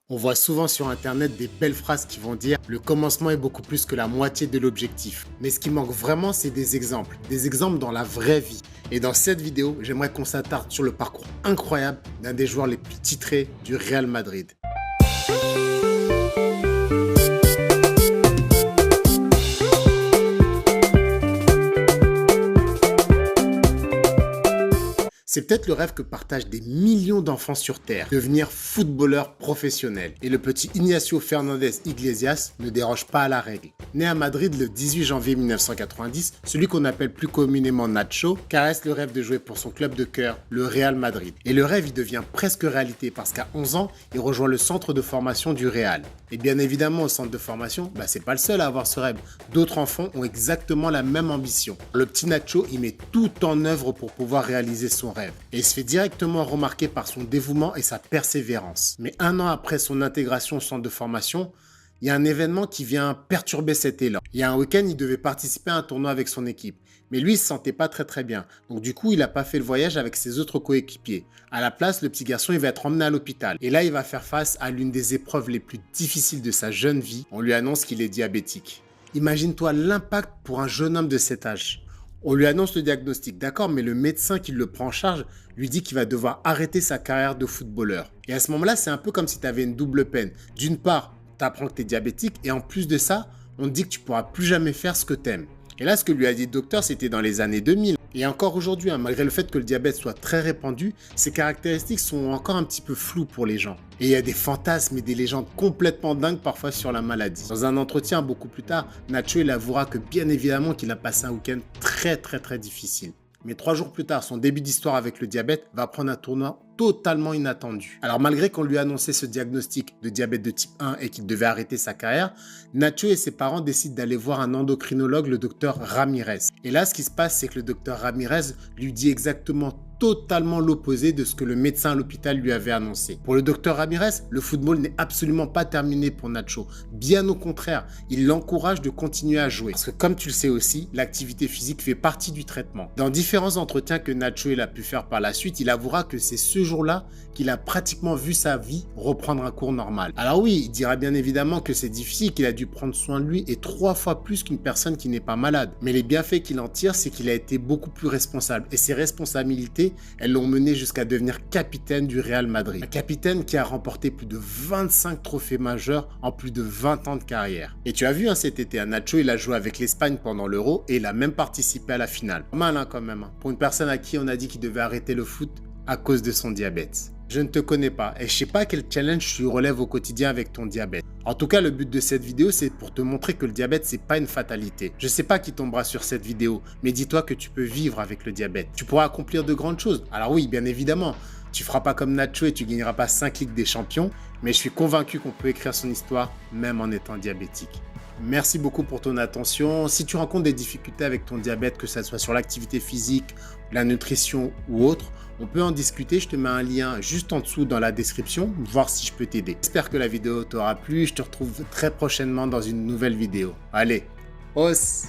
On voit souvent sur internet des belles phrases qui vont dire le commencement est beaucoup plus que la moitié de l'objectif. Mais ce qui manque vraiment, c'est des exemples dans la vraie vie. Et dans cette vidéo, j'aimerais qu'on s'attarde sur le parcours incroyable d'un des joueurs les plus titrés du Real Madrid. C'est peut-être le rêve que partagent des millions d'enfants sur Terre, devenir footballeur professionnel. Et le petit Ignacio Fernandez Iglesias ne déroge pas à la règle. Né à Madrid le 18 janvier 1990, celui qu'on appelle plus communément Nacho caresse le rêve de jouer pour son club de cœur, le Real Madrid. Et le rêve, il devient presque réalité parce qu'à 11 ans, il rejoint le centre de formation du Real. Et bien évidemment, au centre de formation, c'est pas le seul à avoir ce rêve. D'autres enfants ont exactement la même ambition. Le petit Nacho, il met tout en œuvre pour pouvoir réaliser son rêve. Et il se fait directement remarquer par son dévouement et sa persévérance. Mais un an après son intégration au centre de formation, il y a un événement qui vient perturber cet élan. Il y a un week-end, il devait participer à un tournoi avec son équipe. Mais lui, il se sentait pas très bien. Donc du coup, il n'a pas fait le voyage avec ses autres coéquipiers. À la place, le petit garçon, il va être emmené à l'hôpital. Et là, il va faire face à l'une des épreuves les plus difficiles de sa jeune vie. On lui annonce qu'il est diabétique. Imagine-toi l'impact pour un jeune homme de cet âge. On lui annonce le diagnostic, d'accord, mais le médecin qui le prend en charge lui dit qu'il va devoir arrêter sa carrière de footballeur. Et à ce moment-là, c'est un peu comme si tu avais une double peine. D'une part, tu apprends que tu es diabétique et en plus de ça, on te dit que tu pourras plus jamais faire ce que tu aimes. Et là, ce que lui a dit le docteur, c'était dans les années 2000. Et encore aujourd'hui, malgré le fait que le diabète soit très répandu, ses caractéristiques sont encore un petit peu floues pour les gens. Et il y a des fantasmes et des légendes complètement dingues parfois sur la maladie. Dans un entretien beaucoup plus tard, Nacho il avouera que bien évidemment qu'il a passé un week-end très difficile. Mais 3 jours plus tard, son début d'histoire avec le diabète va prendre un tournant totalement inattendu. Alors malgré qu'on lui a annoncé ce diagnostic de diabète de type 1 et qu'il devait arrêter sa carrière, Nacho et ses parents décident d'aller voir un endocrinologue, le docteur Ramirez. Et là, ce qui se passe, c'est que le docteur Ramirez lui dit exactement totalement l'opposé de ce que le médecin à l'hôpital lui avait annoncé. Pour le docteur Ramirez, le football n'est absolument pas terminé pour Nacho. Bien au contraire, il l'encourage de continuer à jouer. Parce que comme tu le sais aussi, l'activité physique fait partie du traitement. Dans différents entretiens que Nacho a pu faire par la suite, il avouera que c'est ce jour-là qu'il a pratiquement vu sa vie reprendre un cours normal. Alors oui, il dira bien évidemment que c'est difficile, qu'il a dû prendre soin de lui et 3 fois plus qu'une personne qui n'est pas malade. Mais les bienfaits qu'il en tire, c'est qu'il a été beaucoup plus responsable. Et ses responsabilités, elles l'ont mené jusqu'à devenir capitaine du Real Madrid. Un capitaine qui a remporté plus de 25 trophées majeurs en plus de 20 ans de carrière. Et tu as vu cet été, Nacho, il a joué avec l'Espagne pendant l'Euro et il a même participé à la finale. Mal quand même. Pour une personne à qui on a dit qu'il devait arrêter le foot à cause de son diabète. Je ne te connais pas et je sais pas quel challenge tu relèves au quotidien avec ton diabète. En tout cas, le but de cette vidéo, c'est pour te montrer que le diabète, c'est pas une fatalité. Je sais pas qui tombera sur cette vidéo, mais dis-toi que tu peux vivre avec le diabète. Tu pourras accomplir de grandes choses. Alors oui, bien évidemment, tu feras pas comme Nacho et tu gagneras pas 5 Ligues des Champions, mais je suis convaincu qu'on peut écrire son histoire même en étant diabétique. Merci beaucoup pour ton attention. Si tu rencontres des difficultés avec ton diabète, que ce soit sur l'activité physique, la nutrition ou autre, on peut en discuter. Je te mets un lien juste en dessous dans la description, voir si je peux t'aider. J'espère que la vidéo t'aura plu. Je te retrouve très prochainement dans une nouvelle vidéo. Allez, os!